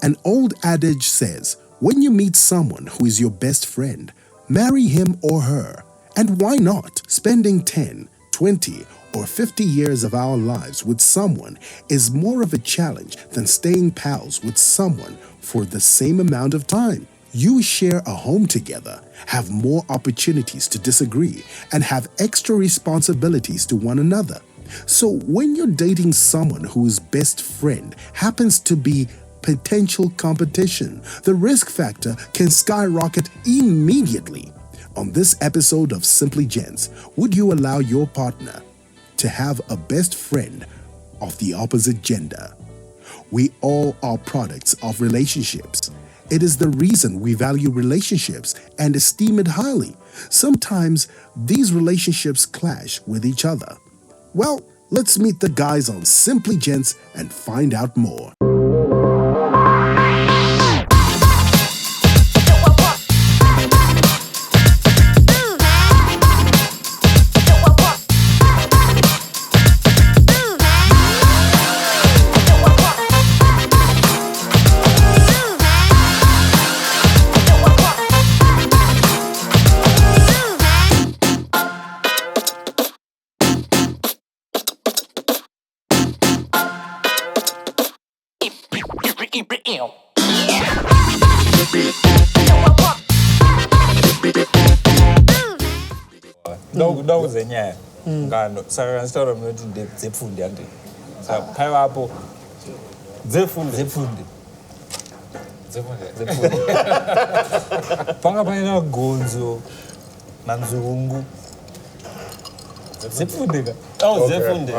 An old adage says, when you meet someone who is your best friend, marry him or her. And why not? Spending 10, 20, or 50 years of our lives with someone is more of a challenge than staying pals with someone for the same amount of time. You share a home together, have more opportunities to disagree, and have extra responsibilities to one another. So when you're dating someone whose best friend happens to be potential competition, the risk factor can skyrocket immediately. On this episode of Simply Gents, would you allow your partner to have a best friend of the opposite gender? We all are products of relationships. It is the reason we value relationships and esteem it highly. Sometimes these relationships clash with each other. Well, let's meet the guys on Simply Gents and find out more. No zenyaya ngano saka ngisitoro mina ukuthi ndepfundi andi phaya lapho zefundi panga phaya gonzo nanzungu zefundi ka zefundi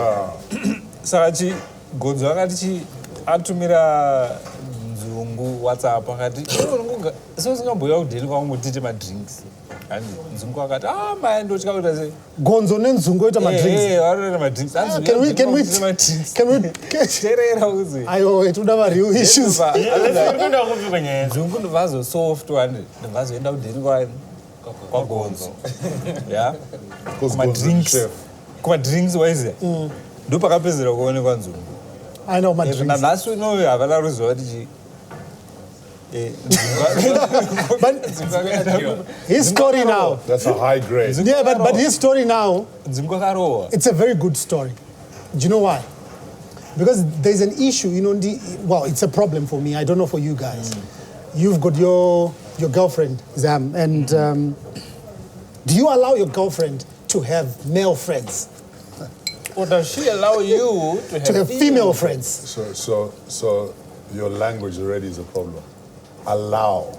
saka gonzo akati atumira nzungu WhatsApp akati so singamboya kudeli kwangu tite ma drinks and nzungu akati man ndotya kuti ase gonzo nenzungu oita ma drinks arona ma drinks can we terera uzi ayo etuda ma real issues ndinda kuphi kwenye nzungu ndivazo soft one ndivazo enda kudeli kwa gonzo yeah kuma drinks wise ndo pakapezera kuonekwa nzungu I know my drinks. Na last we know havana resort but his story now. That's a high grade. Yeah, but his story now, it's a very good story. Do you know why? Because there's an issue, well, it's a problem for me. I don't know for you guys. You've got your girlfriend, Zam, and do you allow your girlfriend to have male friends? Or does she allow you to have female friends? So your language already is a problem. Allow.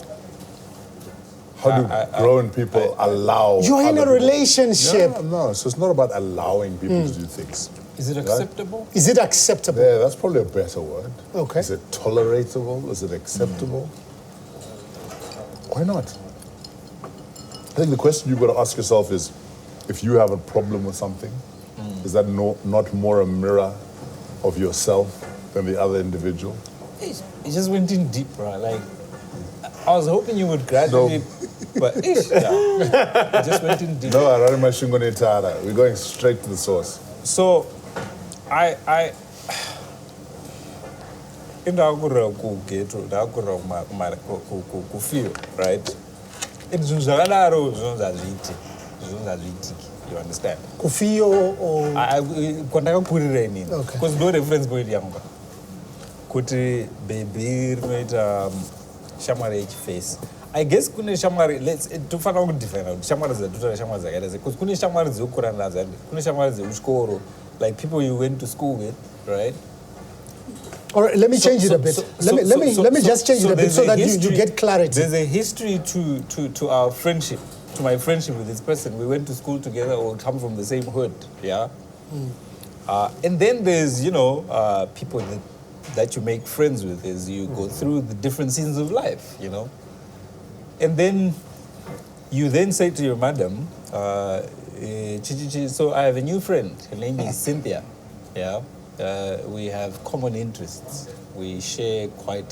How do grown people allow? You're in a relationship. No, so it's not about allowing people to do things. Is it acceptable? Is it acceptable? Yeah, that's probably a better word. Okay. Is it tolerable? Is it acceptable? Why not? I think the question you've got to ask yourself is, if you have a problem with something, is that not more a mirror of yourself than the other individual? It just went in deep, bro. Like, I was hoping you would gradually, but it just went in deep. No, we're going straight to the source. So, I indakura kugeto, ndakura kufio, right? It's zvakadaro zvonzazvitiki. You understand? Kufio or kwandakakurira inini because no reference point yangu kuti baby rinoita shamwari yechiface. I guess kune shamwari tofanira kudefine kuti shamwari dzatotora shamwari dzakaita sei because kune shamwari dzekukura nadzo kune shamwari dzekuchikoro like people you went to school with, right? All right, let me change it a bit. Let me just change it a bit so that you get clarity. There's a history to our friendship. To my friendship with this person, we went to school together or come from the same hood, yeah. And then there's people that you make friends with as you go through the different seasons of life, and then you then say to your madam, so I have a new friend. Her name is Cynthia, yeah. We have common interests. We share quite.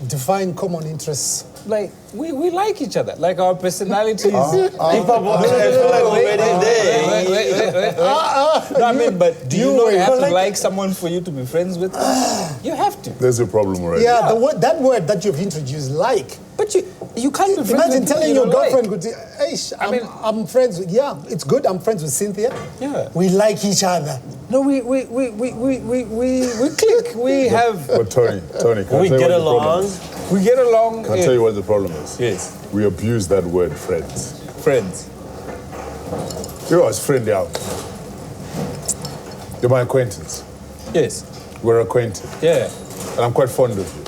Define common interests. Like we like each other. Like our personalities. No, I mean, but do you not have to like like someone for you to be friends with? You have to. There's a problem already. Yeah, that word that you've introduced, like. But you can't be friends Imagine with telling people your you don't girlfriend, like. hey, I'm friends with, yeah, it's good, I'm friends with Cynthia. Yeah. We like each other. No, we click. We have. But Tony, can I We tell you get what the problem along. is? We get along. Can I tell you what the problem is? Yes. We abuse that word, friends. Friends. You're always friendly out. You're my acquaintance. Yes. We're acquainted. Yeah. And I'm quite fond of you.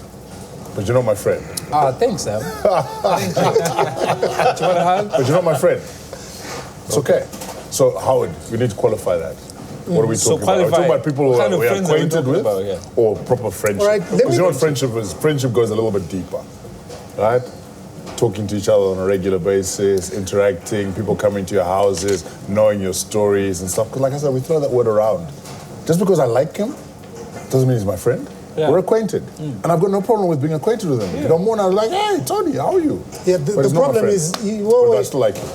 But you're not my friend. Ah, thanks, Sam. Thank you. Do you want a hug? But you're not my friend. It's okay. So, Howard, we need to qualify that. What are we So talking about? Are we qualify- talking about people what who kind of we're friends are we acquainted talking with? about, yeah? Or proper friendship? All right, let Because me you know what go- friendship is? Friendship goes a little bit deeper, right? Talking to each other on a regular basis, interacting, people coming to your houses, knowing your stories and stuff. Because like I said, we throw that word around. Just because I like him doesn't mean he's my friend. Yeah. We're acquainted. And I've got no problem with being acquainted with him. You know, more than I was like, hey, Tony, how are you? Yeah, But the he's not my problem friend. is, But I still like him.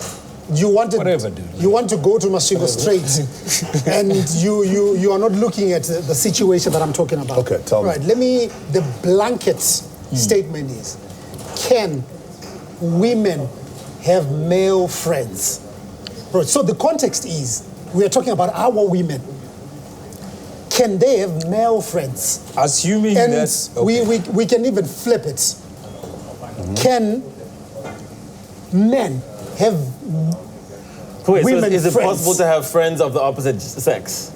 you wanted, Whatever, dude. you want to go to Masvingo straight, and you are not looking at the situation that I'm talking about. Okay, tell me. Right, the blanket statement is, can women have male friends? Right, so the context is, we are talking about our women. Can they have male friends? Assuming And that's okay. we can even flip it. Can men have Wait, so women is it friends? possible to have friends of the opposite sex?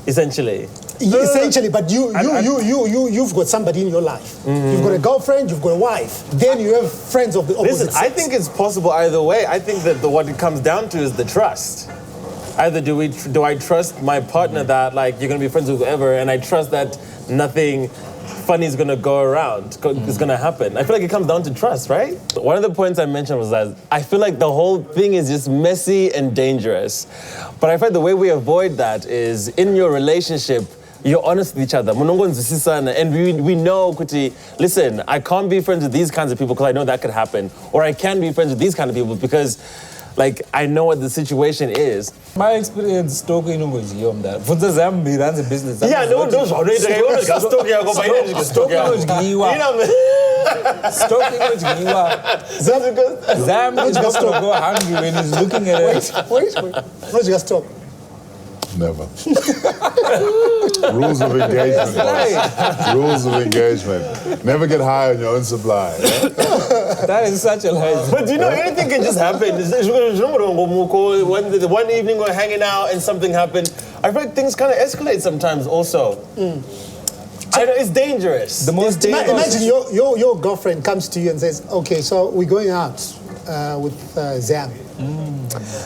Essentially. Essentially, but you've got somebody in your life. You've got a girlfriend, you've got a wife. Then you have friends of the opposite Listen, sex. I think it's possible either way. I think that what it comes down to is the trust. Either do I trust my partner that like you're gonna be friends with whoever, and I trust that nothing funny is gonna go around, is gonna happen. I feel like it comes down to trust, right? One of the points I mentioned was that I feel like the whole thing is just messy and dangerous. But I feel like the way we avoid that is in your relationship, you're honest with each other. And we know, Kuti, listen, I can't be friends with these kinds of people because I know that could happen. Or I can be friends with these kind of people because like I know what the situation is. My experience talking with you on that. Funza Zambi runs a business. Yeah, no, those are really Stalking with Giwa. Zam is just to go hungry when he's looking at it. Wait. Let's just stop. Never. Rules of engagement. boss. Rules of engagement. Never get high on your own supply. Yeah? That is such a lie. But you know, anything can just happen. One evening we're hanging out and something happened. I feel like things kind of escalate sometimes also. I know, it's dangerous. The most dangerous. Imagine your girlfriend comes to you and says, okay, so we're going out with Zam.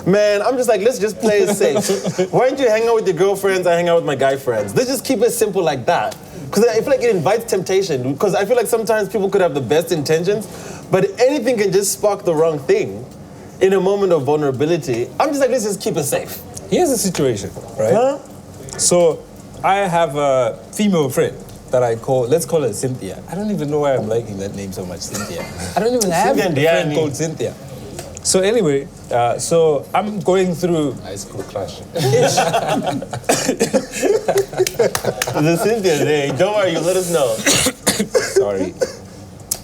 Man, I'm just like, let's just play it safe. Why don't you hang out with your girlfriends? I hang out with my guy friends. Let's just keep it simple like that. Because I feel like it invites temptation. Because I feel like sometimes people could have the best intentions, but anything can just spark the wrong thing in a moment of vulnerability. I'm just like, let's just keep it safe. Here's the situation, right? Huh? So I have a female friend that I call, let's call her Cynthia. I don't even know why I'm liking that name so much, Cynthia. I don't even have Cynthia a friend Ndiani. called Cynthia. So anyway, so I'm going through High school crush. The Cynthia today, don't worry, you let us know. sorry.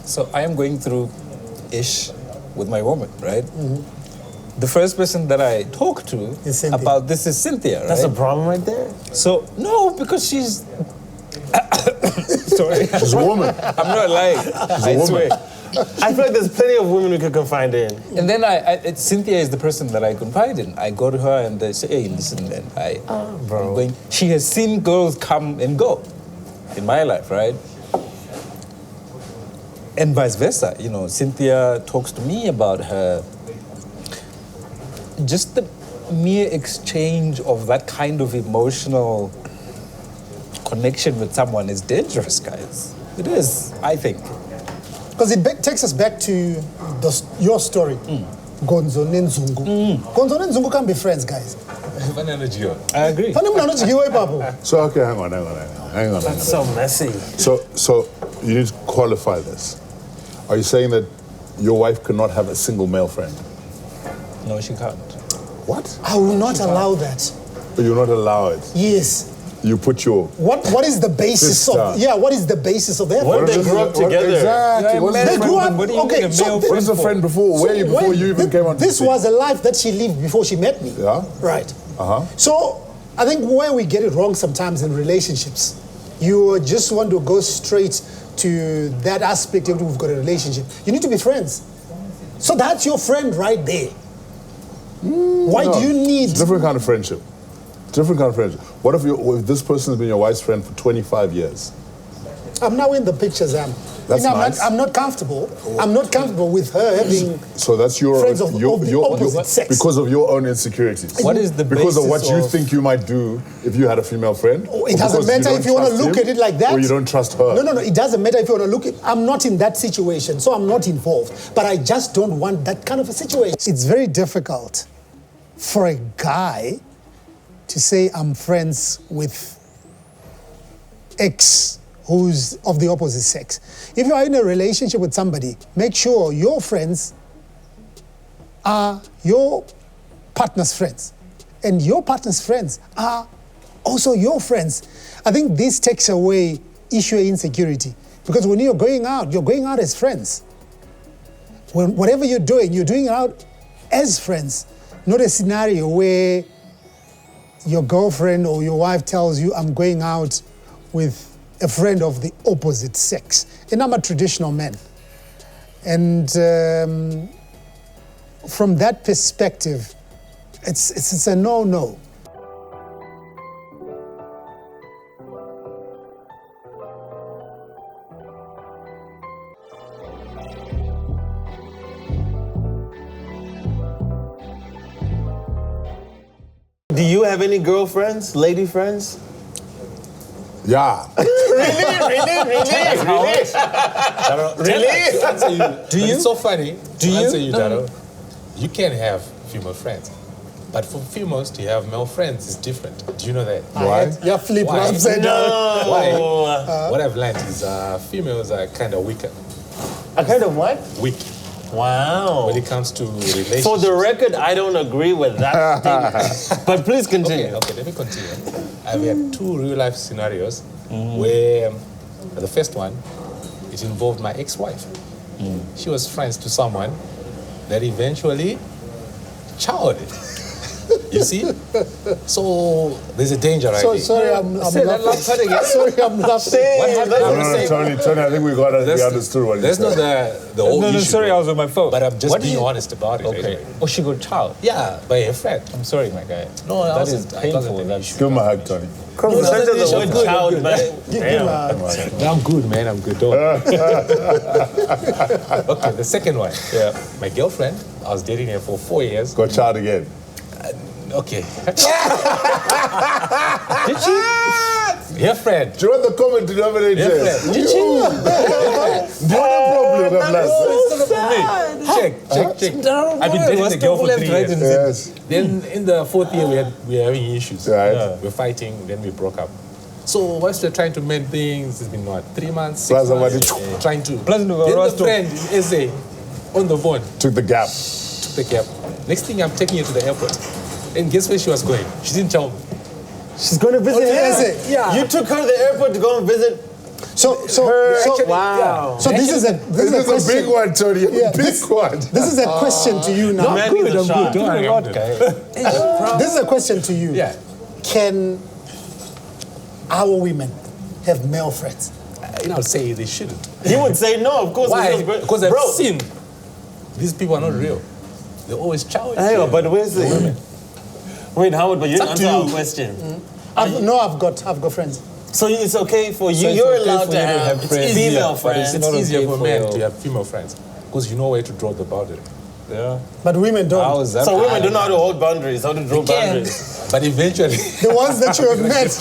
So I am going through ish with my woman, right? The first person that I talk to Is Cynthia. about this is Cynthia, right? That's a problem right there. So no, because she's sorry. She's a woman. I'm not lying. I woman. swear. I feel like there's plenty of women we could confide in. And then Cynthia is the person that I confide in. I go to her and I say, hey, listen, man, I'm going. She has seen girls come and go in my life, right? And vice versa. You know, Cynthia talks to me about her. Just the mere exchange of that kind of emotional connection with someone is dangerous, guys. It is, I think. Because it takes us back to your story. Gonzo Nenzungu. Gonzo Nenzungu can't be friends, guys. I agree. So, okay, hang on. That's so messy. So you need to qualify this. Are you saying that your wife could not have a single male friend? No, she can't. What? I will not allow that. You're not allowed. Yes. You put your... What is the basis Sister. of... Yeah, what is the basis of that? What if they grew up together? Exactly. Yeah, What's man, the They friend- grew up... What do you Okay, mean a so... male What is a friend before? Where you before you even came on This the scene? was a life that she lived before she met me. Yeah? Right. Uh-huh. So I think where we get it wrong sometimes in relationships, you just want to go straight to that aspect of we've got a relationship. You need to be friends. So that's your friend right there. Why No, do you need... It's a different kind of friendship. Different kind of friendship. What if this person has been your wife's friend for 25 years? I'm now in the picture, Zam. That's I'm nice. I'm not comfortable. I'm not comfortable with her having... So that's your Friends of the opposite sex. because of your own insecurities. What is the because of what basis you of- think you might do if you had a female friend? Oh, Or it doesn't because matter don't if you want to trust look him, at it like that. or you don't trust her. No. It doesn't matter if you want to look at... I'm not in that situation, so I'm not involved. But I just don't want that kind of a situation. It's very difficult for a guy to say I'm friends with X who's of the opposite sex. If you are in a relationship with somebody, make sure your friends are your partner's friends. And your partner's friends are also your friends. I think this takes away issue of insecurity. Because when you're going out as friends. When whatever you're doing it out as friends. Not a scenario where your girlfriend or your wife tells you, I'm going out with a friend of the opposite sex. And I'm a traditional man. And from that perspective, it's a no-no. Do you have any girlfriends, lady friends? Yeah. Really? Do you? It's so funny. Do to you? answer you, No, Dado. no. You can have female friends. But for females to have male friends is different. Do you know that? Why? Yeah, flip Why? upside down. Why? What I've learned is females are kind of weaker. A kind of what? Weak Wow. when it comes to relationships. For the record, I don't agree with that statement. But please continue. Okay, let me continue. I've had two real life scenarios where the first one, it involved my ex-wife. She was friends to someone that eventually chowed it. You see? So there's a danger right So, there. sorry, I'm Say that last part again. Sorry, I'm laughing. What happened? No, Tony, I think we understood what you That's said. not the whole No, issue. sorry, I was on my phone. But I'm just What being do you- honest about it. Okay. Anyway. Oh, she got child. Yeah, by a friend. I'm sorry, my guy. No, that wasn't- is it wasn't painful. an That's issue. Give him a hug, Tony. The fact that the I'm word good, child, I'm man. Give him Damn. I'm good, man. I'm good. Don't. Okay, the second one. Yeah. My girlfriend, I was dating her for 4 years. Got child again. Okay. Did she? Your friend. Do you want the common denominator? Your friend. Did she? No problem, Check. I've been dating the girl for 3 years. Yes. Then in the 4th year, we were having issues. Right. We're fighting, then we broke up. So whilst we're trying to mend things, it's been what, 3 months, 6 Plaza months, Mati- trying to. Plaza Then Mati- the friend in SA on the phone Took the gap. took the cab. Next thing, I'm taking her to the airport. And guess where she was going? She didn't tell me. She's going to visit Eze. Yeah. You took her to the airport to go and visit So, Wow. So this is a This is a question. big one, Tony. Yeah, Big one. This is a question to you now. Man needs a shot. Don't worry, I'm good. This is a question to you. Yeah. Can our women have male friends? I'll say they shouldn't. He would say no, of course. Why? Because I've Bro, seen these people are not real. They're always chowing. hang on, but where's the... Wait, Howard, but you didn't It's up to answer our you. question. I've got friends. So it's okay for you. So it's You're okay allowed for to you to have have friends. female But friends. it's not easier okay for for men your- to have female friends because you know where to draw the boundary. Yeah. But women don't. How is that? So women don't know how to hold boundaries, how to draw boundaries. But eventually, The ones that you have met.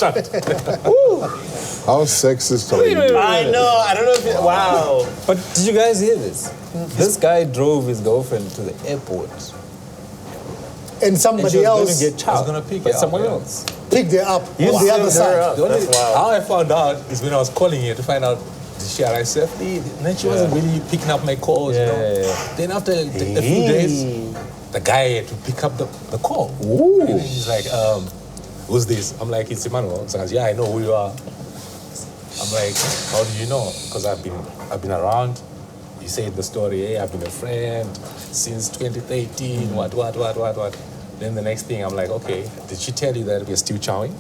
How sexist are you? I know. I don't know if it, wow. But did you guys hear this? This guy drove his girlfriend to the airport. And And somebody she was else going to get child. gonna pick by her up, someone yeah. else. picked her up You on the other sent her side. up. That's wild. how I found out is when I was calling her to find out did she arrive safely. And then she wasn't really picking up my calls. you know. Yeah. Then after a few days, the guy had to pick up the call. And he's like, who's this? I'm like, it's Emmanuel. So I said, yeah, I know who you are. I'm like, how do you know? Because I've been around. You said the story, hey, I've been a friend since 2013, what. Then the next thing, I'm like, okay, did she tell you that we're still chowing?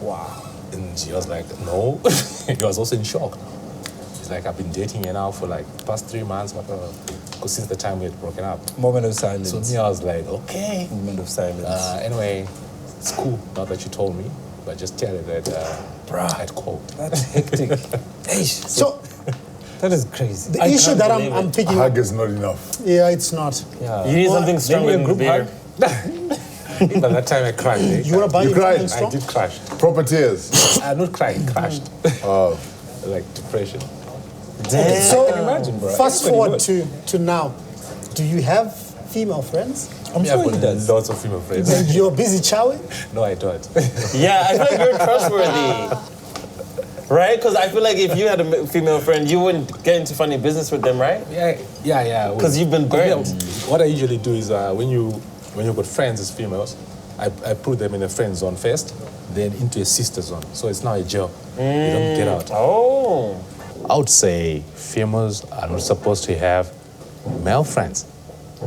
Wow. And she was like, no. He was also in shock. He's like, I've been dating her now for like past 3 months, because since the time we had broken up. Moment of silence. So me, I was like, okay. Moment of silence. Anyway, it's cool now that you told me, but just tell her that I had called. That's hectic. Eish. So That is crazy. the issue that I'm A picking up, hug is not enough. yeah, it's not. Yeah. You need something stronger Maybe a than group beer. By that time, I cried. Eh? You want to buy You me cried. something I strong? did crash. Proper tears. Not crying, crashed. Oh. Like depression. Damn. So I can imagine, bro. fast Everybody forward would. to now. Do you have female friends? I'm Yeah, sure I've he got does. lots of female friends. And you're busy chowing? No, I don't. Yeah, I feel like you're trustworthy. Right? Because I feel like if you had a female friend, you wouldn't get into funny business with them, right? Yeah. 'Cause you've been burned. What I usually do is when you've got friends as females, I put them in a friend zone first, then into a sister zone. So it's now a jail. You don't get out. Oh. I would say females are not supposed to have male friends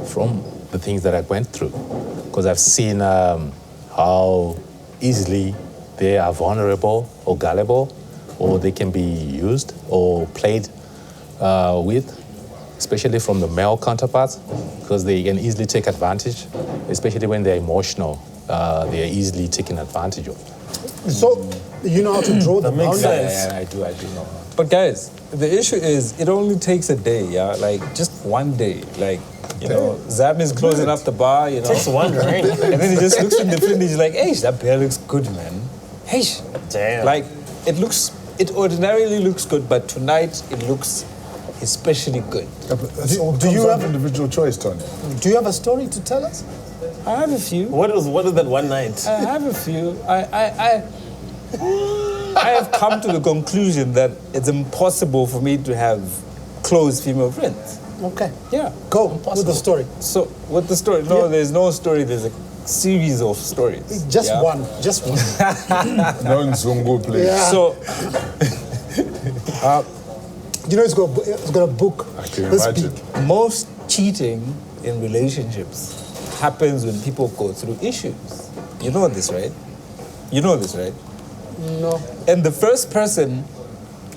from the things that I went through. Because I've seen how easily they are vulnerable or gullible, or they can be used or played with, especially from the male counterparts, because they can easily take advantage, especially when they're emotional. They are easily taken advantage of. So you know how to draw the makes boundaries. sense. Yeah, I do know. But guys, the issue is it only takes a day, yeah? Like just one day. Like, you know, Zam is closing up the bar, you know. Takes one drink. And then he just looks in the fridge, he's like, hey, that beer looks good, man. Hey, Damn. like it ordinarily looks good, but tonight it looks especially good. That's all do you comes down have- to individual choice, Tony. Do you have a story to tell us? I have a few. What was that one night? I have a few. I have come to the conclusion that it's impossible for me to have close female friends. Okay. Yeah. Go with the story. So, what the story? No, there's no story. There's a series of stories. Just yeah? one. Just one. No Nzungu, please. Yeah. So, You know, it's got a book. I can This imagine. big. most cheating in relationships happens when people go through issues. You know this, right? You know this, right? No. And the first person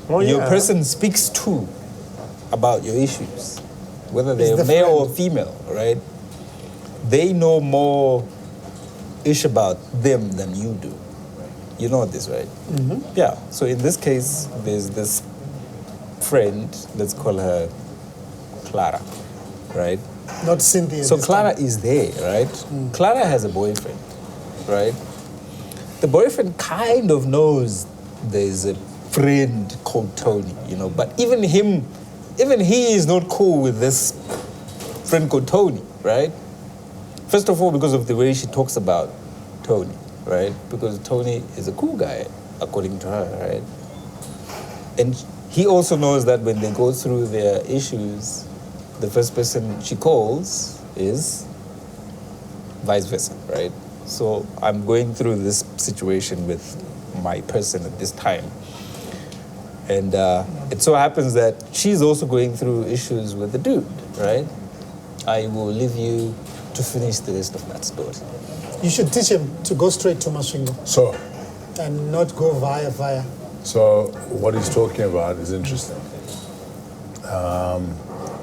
Oh, your yeah. person speaks to about your issues, whether Is they're the male friend. or female, right? They know more ish about them than you do. You know this, right? Mm-hmm. Yeah. So in this case, there's this friend, let's call her Clara, right? Not Cynthia. So this Clara time. is there, right? Clara has a boyfriend, right? The boyfriend kind of knows there's a friend called Tony, you know, but even he is not cool with this friend called Tony, right? First of all, because of the way she talks about Tony, right? Because Tony is a cool guy, according to her, right? And he also knows that when they go through their issues, the first person she calls is vice versa, right? So I'm going through this situation with my person at this time. And it so happens that she's also going through issues with the dude, right? I will leave you to finish the rest of that story. You should teach him to go straight to Masvingo So, and not go via. so what he's talking about is interesting.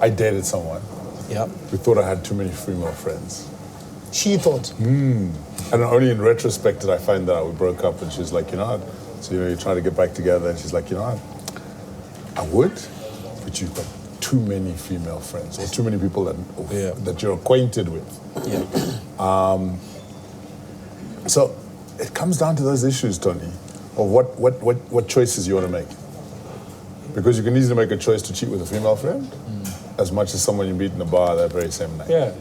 I dated someone Yeah. who thought I had too many female friends. She thought. And only in retrospect did I find that out. We broke up and she was like, you know what? So, you know, you're trying to get back together. And she's like, you know what? I would, but you've got too many female friends or too many people that you're acquainted with. Yeah. So it comes down to those issues, Tony, of what choices you want to make. Because you can easily make a choice to cheat with a female friend as much as someone you meet in a bar that very same night. Yeah.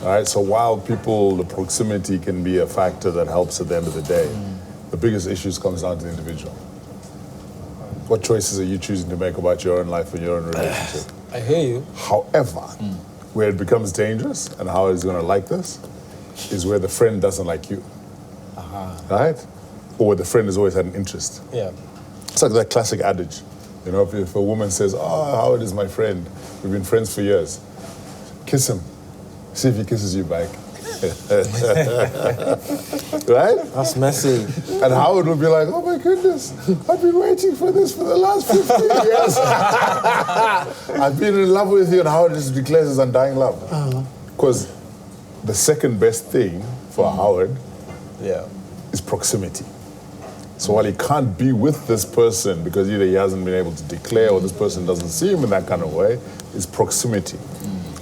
All right, so while the proximity can be a factor that helps at the end of the day, the biggest issues comes down to the individual. What choices are you choosing to make about your own life and your own relationship? I hear you. However, where it becomes dangerous, and how is going to like this, is where the friend doesn't like you. right? Or the friend has always had an interest. Yeah. It's like that classic adage. You know, if a woman says, "Oh, Howard is my friend. We've been friends for years." Kiss him. See if he kisses you back. Right? That's messy. And Howard would be like, "Oh my goodness, I've been waiting for this for the last 15 years. I've been in love with you," and Howard just declares his undying love. Because the second best thing for Howard is proximity. So while he can't be with this person because either he hasn't been able to declare or this person doesn't see him in that kind of way, is proximity.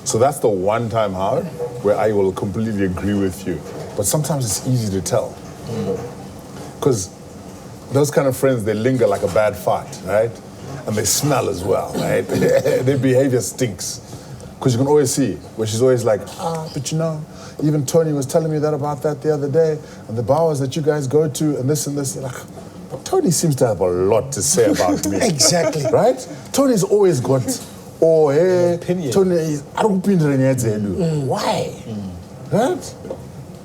So that's the one time, Howard, where I will completely agree with you. But sometimes it's easy to tell. Because those kind of friends, they linger like a bad fart, right? And they smell as well, right? Their behavior stinks. Because you can always see where she's always like, but you know, even Tony was telling me that about that the other day, and the bowers that you guys go to, and this and this. Like, but Tony seems to have a lot to say about me. Exactly. Right? Tony's always got, hey, opinion. Tony is, I don't Why? Right?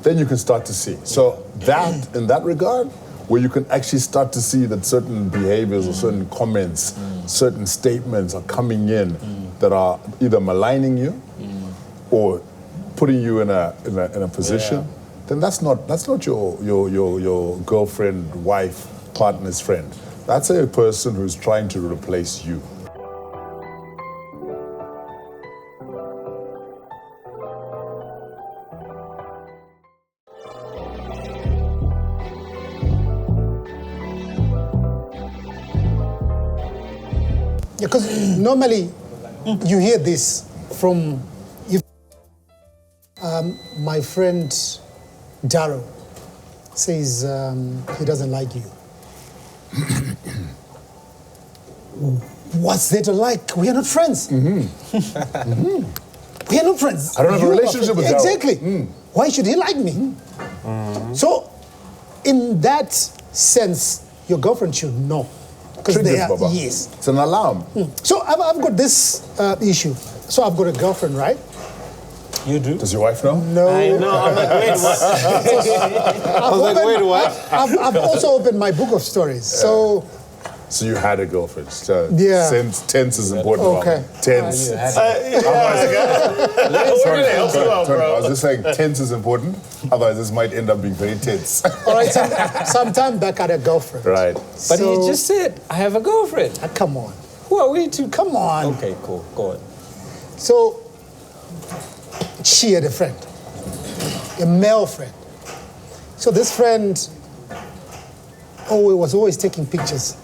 Then you can start to see. So that, in that regard, where you can actually start to see that certain behaviors or certain comments, certain statements are coming in that are either maligning you or putting you in a position, then that's not your girlfriend, wife, partner's friend. That's a person who's trying to replace you. Because normally you hear this from my friend Darrow says he doesn't like you. What's there to like? We are not friends. We are not friends. I don't have a relationship with Darrow. Exactly. Why should he like me? So, in that sense, your girlfriend should know. Triggers, Baba. Yes. It's an alarm. So I've got this issue. So I've got a girlfriend, right? You do? Does your wife know? No. I know. I'm like, wait, what? I was like, wait, what? I've also opened my book of stories. So you had a girlfriend. So Yeah. Tense is important. Okay. Baba. Tense. You had Sorry, I was just saying tense is important. Otherwise, this might end up being very tense. all right, some time back I had a girlfriend. Right. But So- he just said, I have a girlfriend. Come on. Who are we to Come on. Okay, cool. Go on. So she had a friend, a male friend. So this friend was always taking pictures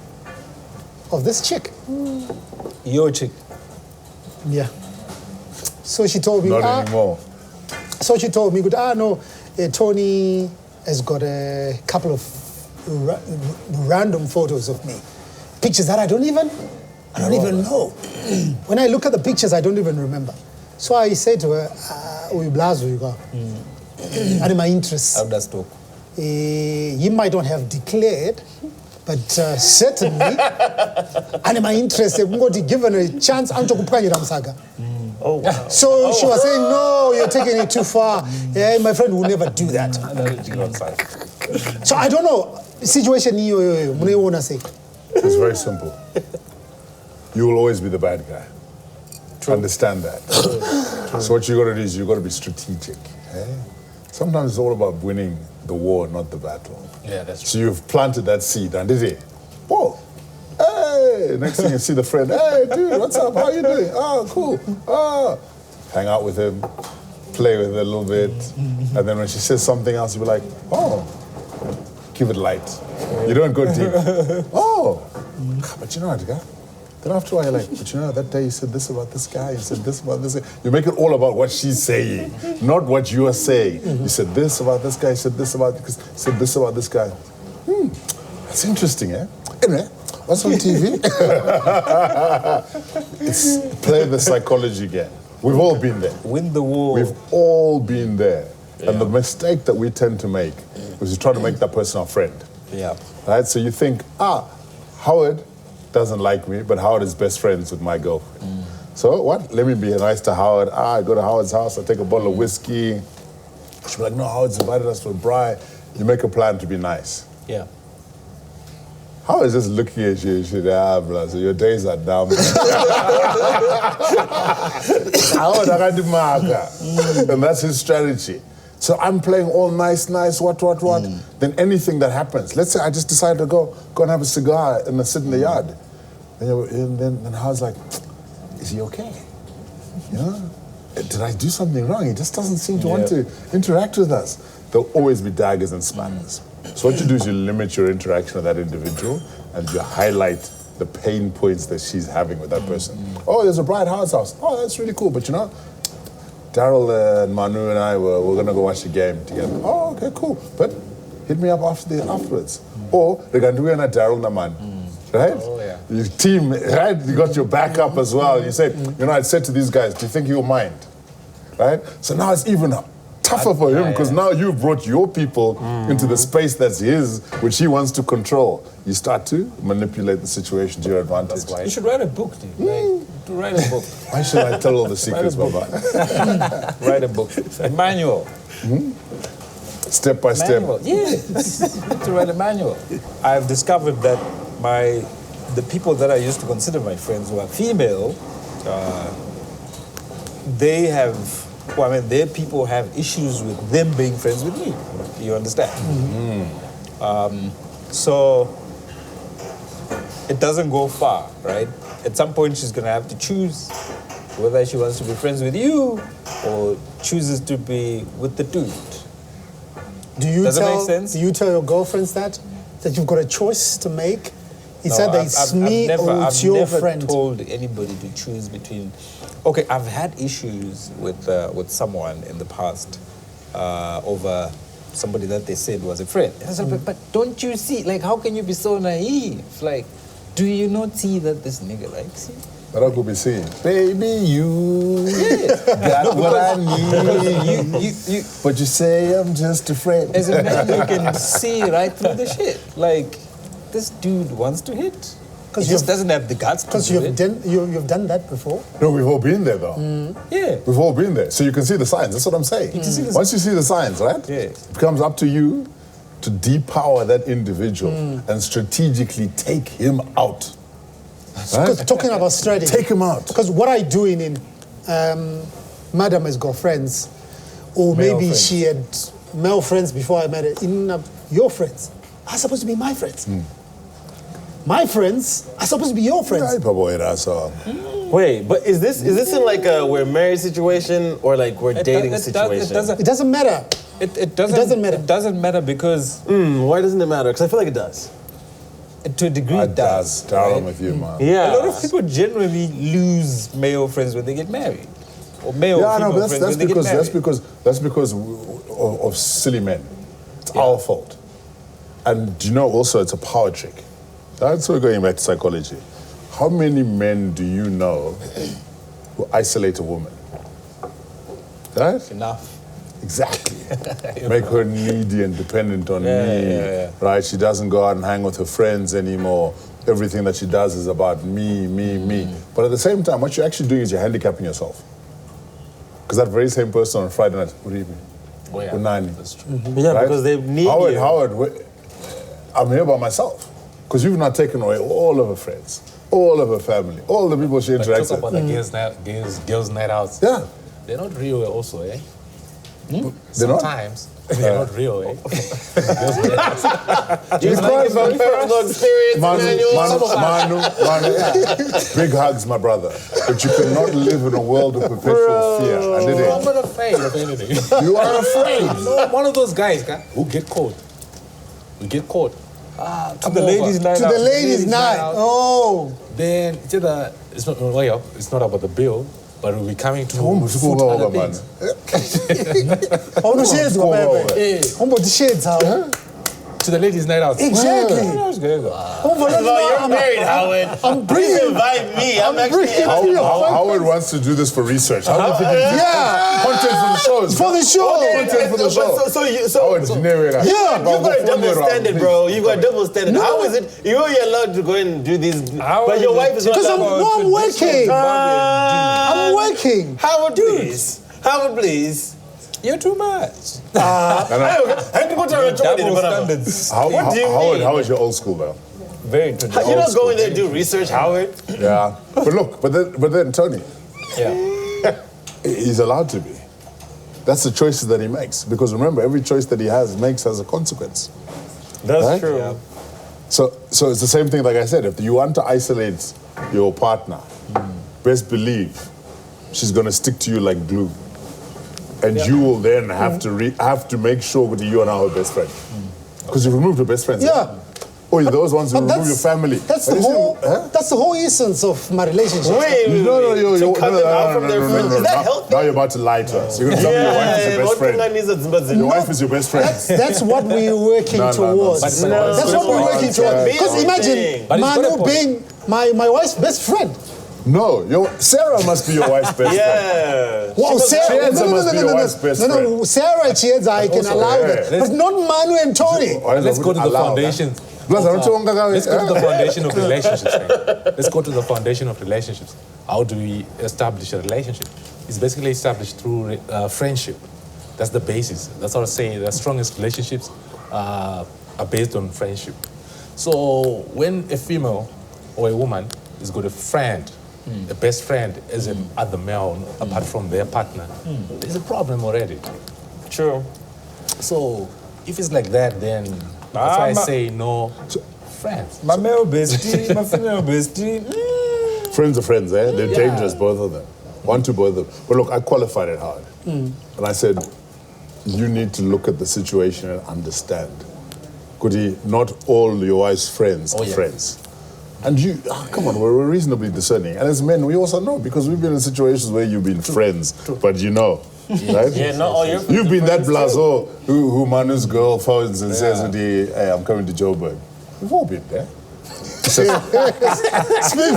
of this chick. Your chick. Yeah. So she told me, Not anymore. So she told me, no, Tony has got a couple of random photos of me. Pictures that I don't even know. When I look at the pictures, I don't even remember. So I say to her, you go. And my interests. How does talk? You might not have declared, but certainly, and my interest, I'm going to given a chance, I'm to Oh, wow. So she was saying, no, you're taking it too far. Yeah, my friend will never do that. So I don't know. Situation you want to say. It's very simple. You will always be the bad guy. Understand that. So what you got to do is you got to be strategic. Eh? Sometimes it's all about winning the war, not the battle. Yeah, that's So you've planted that seed, and whoa, hey! Next thing you see the friend, hey, dude, what's up? How you doing? Oh, cool. Oh, hang out with him, play with it a little bit, and then when she says something else, you'll be like, oh, give it light. You don't go deep. Oh, but you know what, guy? Then after a while, you're like, but you know, that day you said this about this guy, you said this about this guy. You make it all about what she's saying, not what you are saying. You said this about this guy, you said this about this guy. That's interesting, eh? Anyway, what's on TV? It's play the psychology game. We've all been there. Win the war. We've all been there. And the mistake that we tend to make is to try to make that person our friend. Yeah. Right? So you think, Howard doesn't like me, but Howard is best friends with my girlfriend. So what? Let me be nice to Howard. I go to Howard's house, I take a bottle of whiskey, She'll be like, no, Howard's invited us to a braai. You make a plan to be nice. Yeah. How is just looking at you and shit, bro, so your days are dumb. And that's his strategy. So I'm playing all nice, what. Then anything that happens, let's say I just decide to go and have a cigar and sit in the yard. And then Howard's like, is he okay? You know? Did I do something wrong? He just doesn't seem to want to interact with us. There'll always be daggers and spanners. So what you do is you limit your interaction with that individual and you highlight the pain points that she's having with that person. Oh, there's a bride Howard's house. Oh, that's really cool. But you know, Daryl and Manu and I we're going to go watch the game together. Oh, okay, cool. But hit me up afterwards. Or they're going to do it at Daryl Naman. Right? Oh, yeah. Your team, right? You got your backup as well. You said, you know, I said to these guys, do you think he'll mind? Right? So now it's even tougher for him because now you've brought your people into the space that's his, which he wants to control. You start to manipulate the situation to your advantage. You should write a book, dude. Like, to write a book. Why should I tell all the secrets, Baba? Write a book. A manual. Step by step. Manual. Yeah. To write a manual. I've discovered that the people that I used to consider my friends who are female, they have, their people have issues with them being friends with me. You understand? So it doesn't go far, right? At some point, she's going to have to choose whether she wants to be friends with you or chooses to be with the dude. Does it make sense? Do you tell your girlfriends that you've got a choice to make? It's either it's me or it's your friend. I've never told anybody to choose between. Okay, I've had issues with someone in the past over somebody that they said was a friend. And I said, but don't you see? Like, how can you be so naive? Like, do you not see that this nigga likes you? But I could be saying, baby, you got what I need. But you say I'm just a friend. As a man, you can see right through the shit. Like, this dude wants to hit. He just doesn't have the guts to do it. Because you've done that before. No, we've all been there, though. Yeah. We've all been there. So you can see the signs. That's what I'm saying. Once you see the signs, right? Yeah. It becomes up to you to depower that individual and strategically take him out. Because talking about strategy. Take him out. Because what I do in Madam has got friends, or Male maybe friends. she had male friends before I met her. Your friends are supposed to be my friends. My friends are supposed to be your friends. Wait, but is this in like a we're married situation or like we're dating situation? It doesn't matter. It doesn't matter. It doesn't matter because why doesn't it matter? Because I feel like it does. To a degree, it does. Darling with you, man. Yeah. A lot of people generally lose male friends when they get married, or male female friends when they get married. That's because of silly men. It's our fault. And you know, also, it's a power trick. That's why going back to psychology. How many men do you know who isolate a woman? Right? Enough. Exactly. Make her needy and dependent on me. Right? She doesn't go out and hang with her friends anymore. Everything that she does is about me. But at the same time, what you're actually doing is you're handicapping yourself. Because that very same person on Friday night, what do you mean? Oh, yeah. That's true. Yeah, right? Because they need you. Howard, I'm here by myself. Because you've not taken away all of her friends, all of her family, all the people she interacts Talk about with. the girls' night outs. Yeah. They're not real also, eh? They're Sometimes they're not real, eh? You call from personal experience, Manu, big hugs, my brother. But you cannot live in a world of perpetual fear. I did I'm it. not afraid of anything. You are afraid. No, one of those guys who get caught. We get caught. To the ladies' night out. To the ladies' night. Oh. Then it's not about the bill, but we'll be coming to food other things. To the ladies' night out. Exactly. That was good. You're married, Howard. I'm Please invite me. I'm actually Howard wants to do this for research. How do you think content for the shows? For the show. Content for the show. Howard, you got a double standard, bro. You got a double standard. How is it you're allowed to go and do these, but your wife is not? Because I'm working. I'm working. Howard, please. Howard, please. You're too much. Double standards. What do you mean? How is your old school though? Very You traditional. don't go in there and do research, Howard. Yeah. But look, but then Tony, Yeah. he's allowed to be. That's the choices that he makes. Because remember, every choice that he makes has a consequence. That's Right? true. Yeah. So it's the same thing, like I said, if you want to isolate your partner, best believe she's going to stick to you like glue. And you will then have to make sure that you are now her best friend. Because you've removed your best friends. Yeah. Or you're those ones who But remove your family. That's And the you see- whole. huh? That's the whole essence of my relationship. Wait, No, to cut them out from their friends. Is that Now- healthy? Now you're about to lie to us. You're going to tell me your wife is your best friend. Your wife is your best friend. That's what we're working No, no, no. towards. But- That's what we're working towards. Because imagine But it's got a Manu point. being my wife's best friend. No, Sarah must be your wife's best friend. Yeah. Wow, Sarah. Chiedza must be your wife's best no, Sarah Chiedza, I can Also, allow yeah. that. But not Manu and Tony. Let's go to the foundation. Let's Let's go to the foundation of relationships. Right? Let's go to the foundation of relationships. How do we establish a relationship? It's basically established through friendship. That's the basis. That's how I say the strongest relationships are based on friendship. So when a female or a woman has got a friend, a best friend as an other male apart from their partner, there's a problem already. True. So if it's like that, then that's why I say no friends. My male bestie, my female bestie. Friends are friends, eh? They're dangerous, both of them. One to both of them. But look, I qualified it hard. And I said, you need to look at the situation and understand. Goody, not all your wife's friends are friends. And you, come on, we're reasonably discerning. And as men, we also know, because we've been in situations where you've been friends, but you know. Right? Yeah, not all your friends You've are been that friends too. blazo who Manu's girl phones and says, hey, I'm coming to Joburg. We've all been there. Speak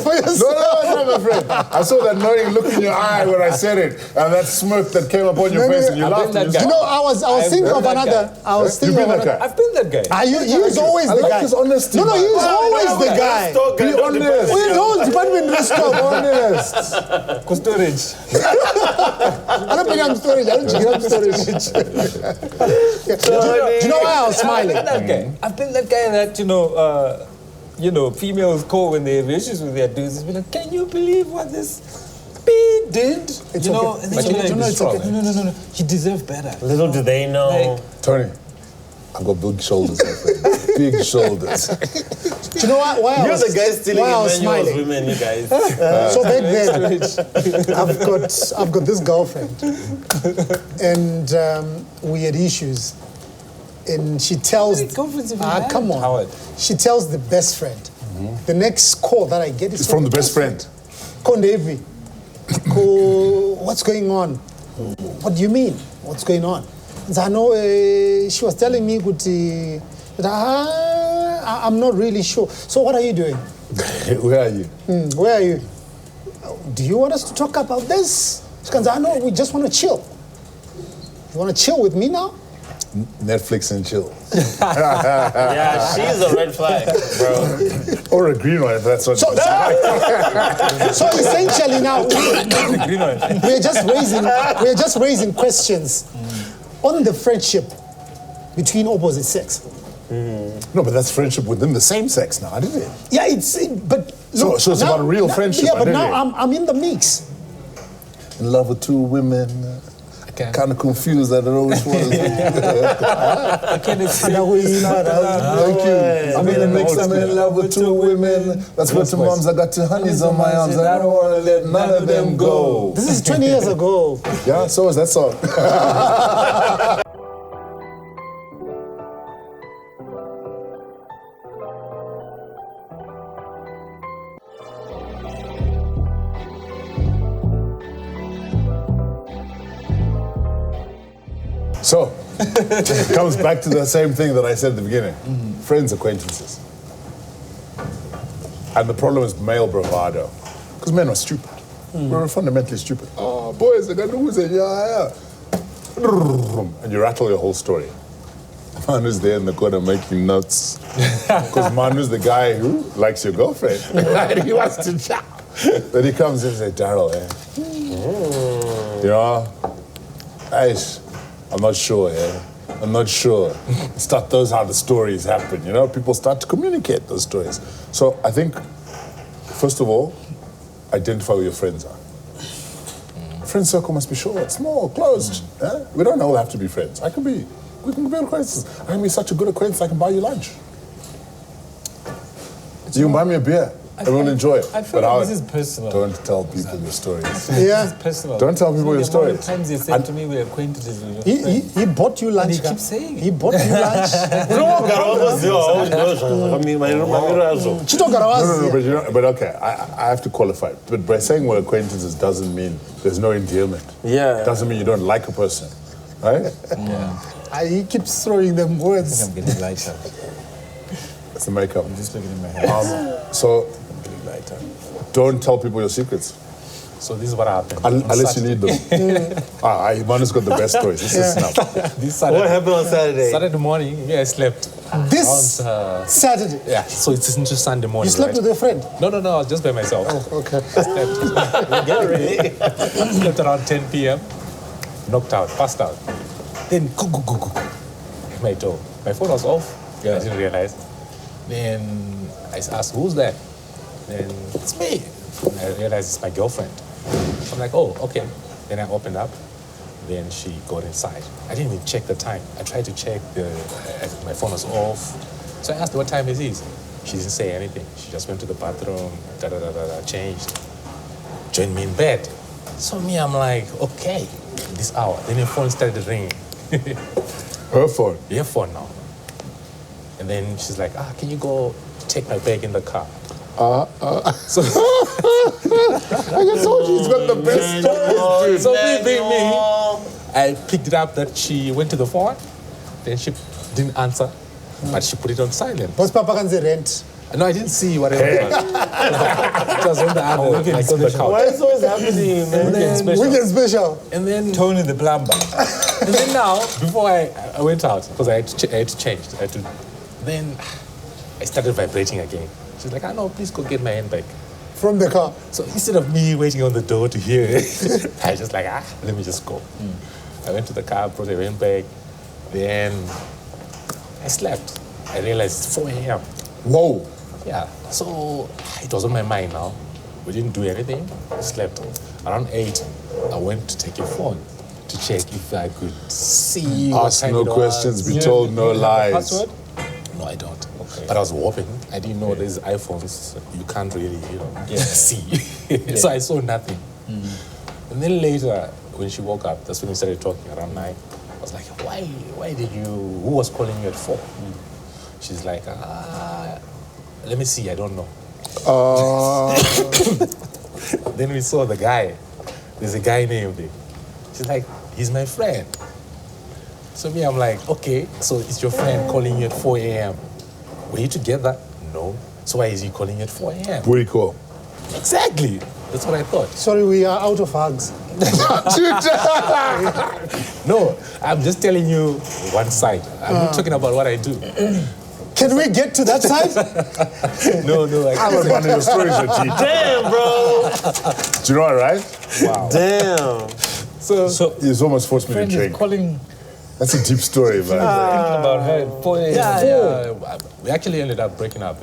for yourself. No, my friend. I saw that knowing look in your eye when I said it, and that smirk that came up on your No, face, no, and you I've laughed. been And that you guy. You know, I was thinking of been that another. guy. I was You've thinking been of that another. guy. I've been that guy. He's always I the like guy. his honesty. No, he's man. always the guy. Be honest. We don't department restore. Honest. Storage. I don't think I'm storage. I don't think I'm storage. Do you know why I was smiling? I've been that guy. I've been that guy that, females call when they have issues with their dudes. It's been like, can you believe what this B did? It's And okay. then But you're you know it's okay. No. He deserved better. Little do they know. Like- Tony, I've got big shoulders, my friend. Big shoulders. Do you know why I You're was, the guy stealing why I was Emmanuel's smiling? women, you guys. So back then, I've got this girlfriend, and we had issues, and she tells, many girlfriends have you had, come on, Howard? she tells the best friend. The next call that I get is It's from the best friend. Kondevi. What's going on? What do you mean? What's going on? And I know she was telling me that I'm not really sure. So what are you doing? Where are you? Where are you? Do you want us to talk about this? She goes, I know, we just want to chill. You want to chill with me now? Netflix and chill. Yeah, she's a red flag, bro. Or a green one, if that's what So essentially now, we're just raising questions on the friendship between opposite sex. No, but that's friendship within the same sex now, isn't it? Yeah, but So it's about real friendship, Yeah, but isn't now it? I'm in the mix. In love with two women. Kind of confused. I don't know which one. Thank you. I'm in the mix. I'm in love with two women. That's what two moms. I got two honeys on my arms. I don't want to let none of them go. This is 20 years ago. Yeah, so is that song. So, it comes back to the same thing that I said at the beginning. Friends, acquaintances. And the problem is male bravado. Because men are stupid. We're fundamentally stupid. Oh, boys, I got news. Yeah. And you rattle your whole story. Manu's there in the corner making notes. Because Manu's the guy who likes your girlfriend. And he wants to chat. Then he comes in and says, Daryl, You know, I'm not sure, yeah. I'm not sure. Those are how the stories happen, you know? People start to communicate those stories. So I think, first of all, identify who your friends are. Friend circle must be short, small, closed. Yeah? We don't all have to be friends. We can be acquaintances. I can be such a good acquaintance, I can buy you lunch. You can buy me a beer. I will enjoy it. I feel like this is personal. Don't tell people your stories. This is personal. Don't tell people your stories. The times you said to me we're acquainted with your He bought you lunch. And he keeps saying it. He bought you lunch. Chito Garawazi. But okay, I have to qualify. But by saying we're acquaintances doesn't mean there's no endearment. Yeah. Doesn't mean you don't like a person, right? He keeps throwing them words. I'm getting lighter. It's the makeup. I'm just looking in my hands. So I'm getting lighter. don't tell people your secrets. So this is what happened. Unless you need them. Iman's got the best stories. This is snuff. This Saturday, What happened on Saturday? Saturday morning, I slept. This Around, Saturday. yeah, so it's into Sunday morning. You slept right? with a friend? No, I was just by myself. Oh, okay. Get ready. Slept around 10 p.m. Knocked out, passed out. Then my door. My phone was off. I didn't realize. Then I asked, who's that? Then it's me. And I realized it's my girlfriend. So I'm like, oh, okay. Then I opened up. Then she got inside. I didn't even check the time. I tried to check my phone was off. So I asked her, what time is it? She didn't say anything. She just went to the bathroom, changed, joined me in bed. So me, I'm like, okay, this hour. Then her phone started ringing. Her phone. Your phone now. And then she's like, can you go take my bag in the car? So I told you he's got the best stories. So I picked it up that she went to the phone, then she didn't answer, but she put it on silent. Was Papa can say rent? No, I didn't see what it was. It was on the other, like on the couch. Why is always happening, man? Weekend special. And then, Tony the plumber. and then now, before I went out, because I had to change, then I started vibrating again. She's like, no, please go get my handbag. From the car. So instead of me waiting on the door to hear it, I just like, let me just go. I went to the car, brought a handbag, then I slept. I realized it's 4 a.m. Whoa. Yeah, so it was on my mind now. We didn't do anything, I slept. Around 8, I went to take your phone to check if I could see what Ask time no it was. questions, be told no lies. Password? No, I don't. Okay. But I was hoping. I didn't know these iPhones, you can't really, see. So I saw nothing. And then later, when she woke up, that's when we started talking around 9. I was like, why did you, who was calling you at 4? She's like, let me see, I don't know. Then we saw the guy. There's a guy named him. She's like, he's my friend. So me, I'm like, okay, so it's your friend calling you at 4 a.m. Were you together? No. So why is he calling you at 4 a.m.? Pretty cool. Exactly. That's what I thought. Sorry, we are out of hugs. No, I'm just telling you one side. I'm not talking about what I do. Can we get to that side? No, I I'm not running your stories, your G. Damn, bro. Do you know what, right? Wow. Damn. So He's almost forced me to friend drink. is calling That's a deep story, man. thinking about her at 4 a.m. Yeah. We actually ended up breaking up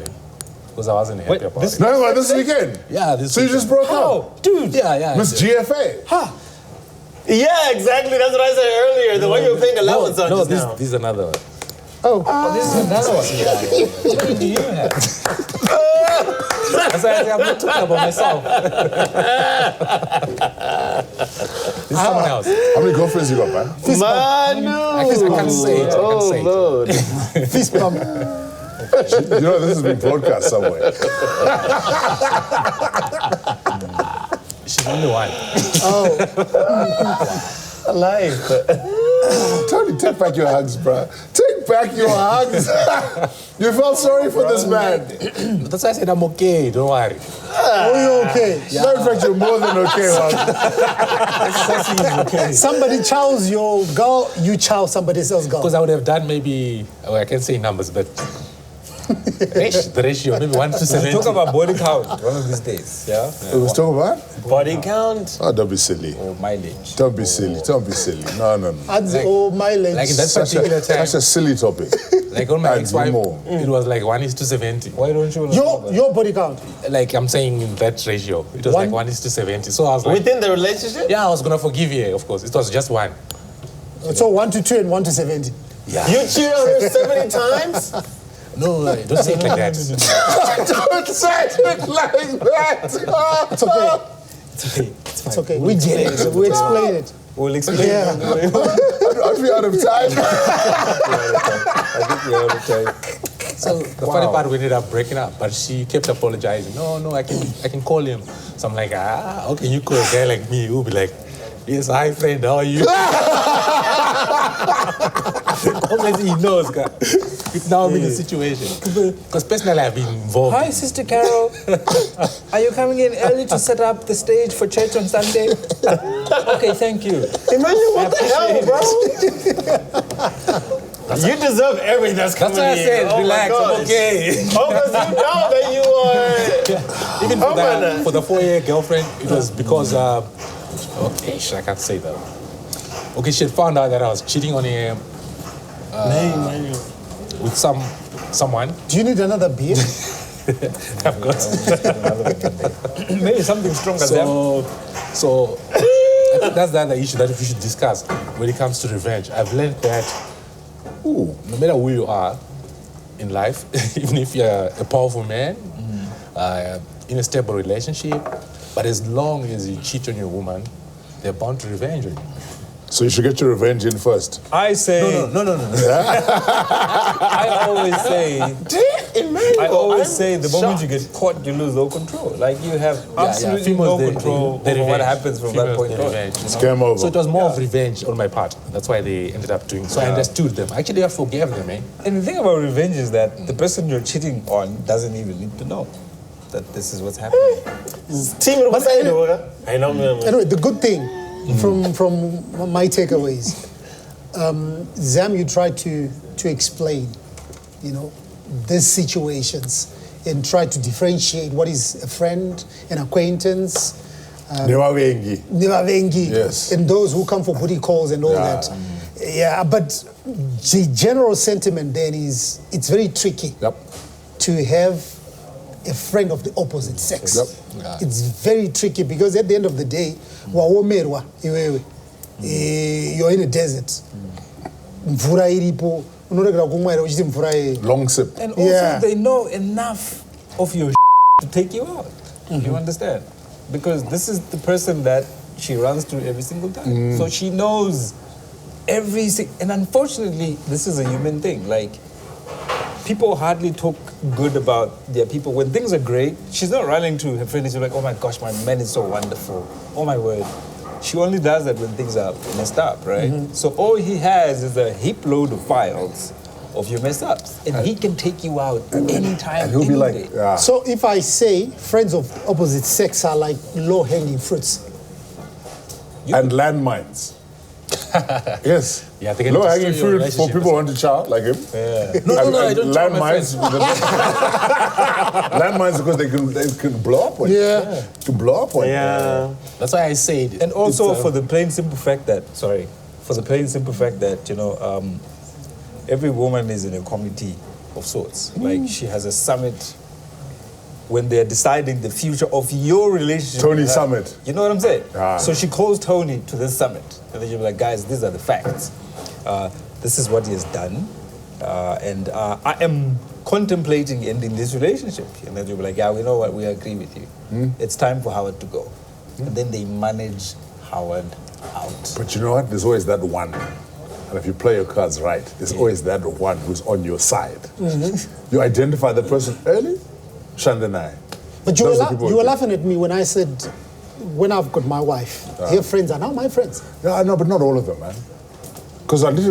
because I wasn't happy about it. No, this weekend. Yeah, this So you just broke up? Dude. Yeah. Miss GFA. Yeah, exactly. That's what I said earlier. The one you were paying allowance on just now. This is another one. This is another one. How many do you have? That's why I'm not talking about myself. This is someone else. How many girlfriends you got, man? I can't say it. I can't say it. Lord. Fist bump. You know this is being broadcast somewhere. She's only one. Life. Tony, take back your hugs, bro. Take back your hugs. You felt sorry for this man. That's why I said I'm okay. Don't worry. Oh, you okay? No, in fact, you're more than okay. Somebody chows your girl, you chow somebody else's girl. Because I would have done maybe, I can't say numbers, but The ratio, maybe 1 to We'll 70. talk about body count one of these days, yeah? It was talking about? Body count. Oh, don't be silly. Or mileage. Don't be silly. Don't be silly. No, no, no. Ads or mileage. Like in that Such particular a, time, such a silly topic. like on my Add ex-wife, more. it was like 1 to 70. Why don't you know your body count. Like I'm saying in that ratio, it was like 1 to 70. So I was like, Within the relationship? yeah, I was gonna forgive you, of course. It was just 1. So 1 to 2 and 1 to 70. Yeah. You cheated on her 70 times? No, don't say it like that. Don't say it like that. It's okay. It's okay. We get it. We explain it. We'll explain. Yeah. Aren't we out of time? I think we're out of time. So the funny part, we ended up breaking up, but she kept apologizing. No, I can call him. So I'm like, okay, you call a guy like me, who'll be like, yes, hi friend, how are you? Obviously he knows, guy. Now I'm in a situation. Because personally I've been involved. Hi, Sister Carol. Are you coming in early to set up the stage for church on Sunday? Okay, thank you. Emmanuel, what the hell, bro? You deserve everything that's coming That's why I in. said, Oh my relax, gosh. I'm okay. Oh, because you know that you are... Even Oh, for the 4-year girlfriend, it was because, okay, I can't say that. Okay, she had found out that I was cheating on him with someone. Do you need another beer? Of course. Maybe something stronger than So I think that's the other issue that we should discuss when it comes to revenge. I've learned that no matter who you are in life, even if you're a powerful man, in a stable relationship, but as long as you cheat on your woman, they're bound to revenge on you. So you should get your revenge in first. I say. No. I always say. I always say the moment you get caught, you lose all control. Like you have absolutely Females, no control over what happens from that point on. It's game over. So it was more of revenge on my part. That's why they ended up doing. So I understood them. Actually, I forgave them, man. And the thing about revenge is that the person you're cheating on doesn't even need to know that this is what's happening. I know, man. Anyway, the good thing from my takeaways, Zam, you try to explain, these situations and try to differentiate what is a friend, an acquaintance, Nivavengi, Yes. and those who come for booty calls and all that. Yeah, but the general sentiment then is it's very tricky to have a friend of the opposite sex. It's very tricky because at the end of the day, you're in a desert. Mvura iripo, unoregera kumwaira uchiti mvura Long sip. And also they know enough of your to take you out. You understand? Because this is the person that she runs through every single time. So she knows and unfortunately, this is a human thing. Like, people hardly talk good about their people. When things are great, she's not running to her friend and she's like, oh my gosh, my man is so wonderful. Oh my word. She only does that when things are messed up, right? So all he has is a heap load of files of your mess ups. And he can take you out anytime, And he'll be like, day. So if I say friends of opposite sex are like low-hanging fruits. And landmines. Yes. Yeah, they can Low-hanging destroy your fruit for relationship people who want to child like him. No, I don't tell my Landmines. Landmines because they can blow up on you. Yeah. Can blow up on you. That's why I said. And also it's, for the plain simple fact that, every woman is in a committee of sorts. Like she has a summit when they're deciding the future of your relationship. Tony with her. Summit. You know what I'm saying? Ah. So she calls Tony to this summit. And then she'll be like, guys, these are the facts. This is what he has done. And I am contemplating ending this relationship. And then you'll be like, yeah, we know what, we agree with you. It's time for Howard to go. And then they manage Howard out. But you know what? There's always that one. And if you play your cards right, there's always that one who's on your side. You identify the person early, Shandanai. But you were laughing at me when I said, when I've got my wife, her friends are now my friends. Yeah, I know, but not all of them, man. Because didn't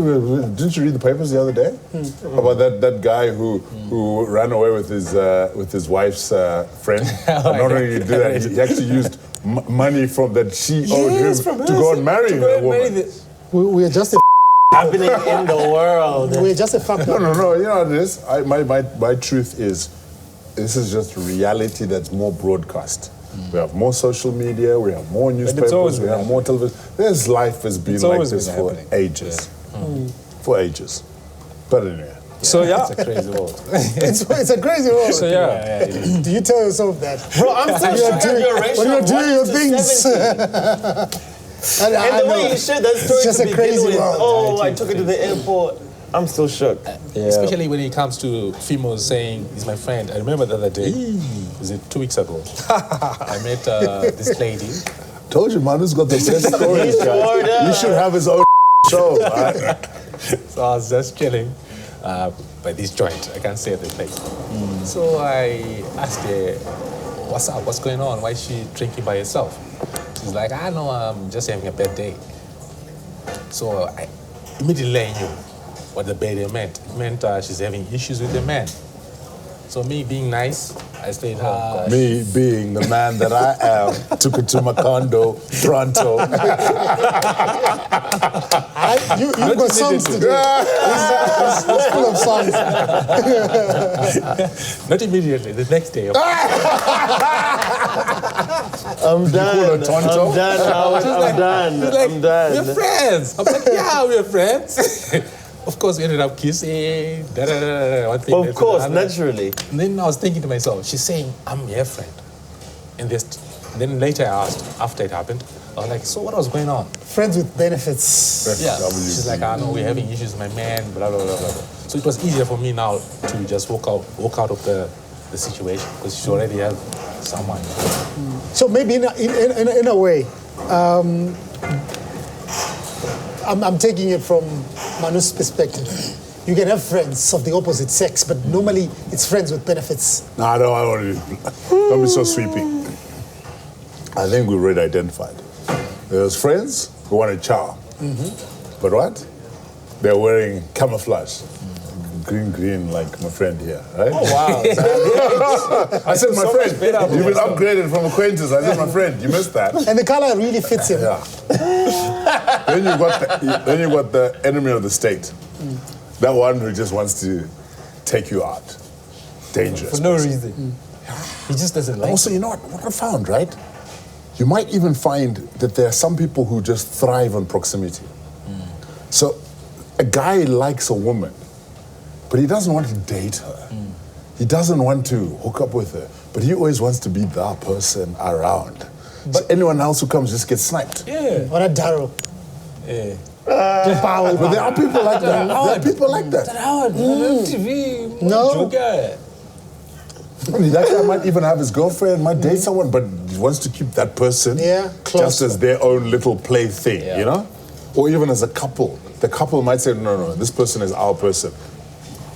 you read the papers the other day about that guy who ran away with his wife's friend? And not only did he do that, he actually used money from that she owed him to go and marry a woman. We are just a happening in the world. We're just a fucked up. No. You know what it is? My truth is, this is just reality that's more broadcast. We have more social media, we have more newspapers, we have more television. This life has been like this for ages. For ages. But anyway. So yeah, It's a crazy world. It's a crazy world. so yeah. Do you tell yourself that? Bro, I'm so shocked at your ratio when you're of doing 1 your to things. 70. And the way you shared that story just to a begin crazy with, world. oh, I took it to the airport. I'm still shook. Especially when it comes to females saying, he's my friend. I remember the other day, was it 2 weeks ago? I met this lady. Told you, Manu's got the best stories, guys. You should have his own show, man. So I was just chilling by this joint. I can't say the place. So I asked her, what's up? What's going on? Why is she drinking by herself? She's like, I know, I'm just having a bad day. So I immediately knew what the bad day meant. It meant she's having issues with the man. So me being nice, I stayed her. Me being the man that I am, took it to my condo, Toronto. You've got songs to do. It's full of songs. Not immediately, the next day. I'm done. her Tonto? I'm done, Howard. I'm done. She's like, I'm done. we're friends. I'm like, yeah, we're friends. Of course, we ended up kissing. One thing led Of to course, another. naturally. And then I was thinking to myself, she's saying, I'm your friend. And then later I asked, after it happened, I was like, so what was going on? Friends with benefits. Yeah. She's like, I know we're having issues with my man, blah, blah, blah, blah. So it was easier for me now to just walk out of the situation because she already has someone. So maybe in a way, I'm taking it from Manu's perspective. You can have friends of the opposite sex, but normally it's friends with benefits. No, I don't be so sweeping. I think we already identified. There's friends who want to chow. But what? They're wearing camouflage. Green, like my friend here, right? Oh wow! I said my friend. You've been upgraded from acquaintance. I said my friend. You missed that. And the color really fits him. Yeah. then you got the enemy of the state. That one who just wants to take you out. Dangerous. For no reason. He just doesn't like. Also, you know what I found, right? You might even find that there are some people who just thrive on proximity. So a guy likes a woman, but he doesn't want to date her. He doesn't want to hook up with her, but he always wants to be the person around. But anyone else who comes just gets sniped. Yeah. What a Darrow. Yeah. But there are people like that. There are people like that. Howard, TV. No. Joker. I mean, that guy might even have his girlfriend, might date someone, but he wants to keep that person just as their own little plaything, you know? Or even as a couple. The couple might say, no, this person is our person.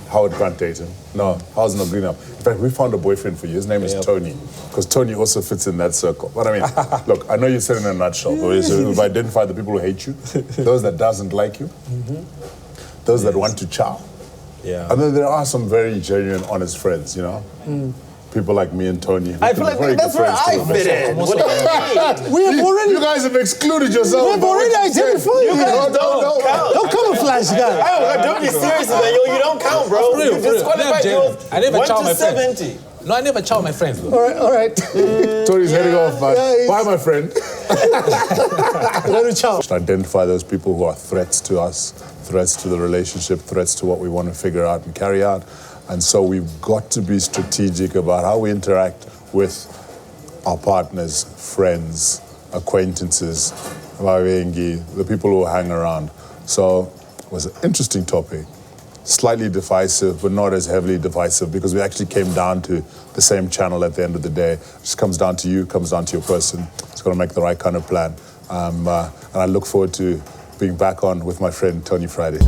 Howard can't date him. No, Howard's not good enough. In fact, we found a boyfriend for you. His name is Tony. Because Tony also fits in that circle. But I mean, look, I know you said in a nutshell, but we've identified the people who hate you, those that doesn't like you, those that want to chow. Yeah. And then there are some very genuine, honest friends, you know? People like me and Tony. I feel like that's where I fit in. What do you mean? You guys have excluded yourself. We've already identified you. Don't count. Don't camouflage, guy. Oh, don't be serious, man. Yo, you don't count, bro. For real, You for real. disqualified. Yeah, You I never chow my friends. 1 to 70. No, I never chow my friends though. All right. Tony's heading off, man. Bye, my friend. Let me chow. Identify those people who are threats to us, threats to the relationship, threats to what we want to figure out and carry out. And so we've got to be strategic about how we interact with our partners, friends, acquaintances, the people who hang around. So it was an interesting topic. Slightly divisive, but not as heavily divisive because we actually came down to the same channel at the end of the day. It just comes down to you, comes down to your person. It's got to make the right kind of plan. And I look forward to being back on with my friend Tony Friday.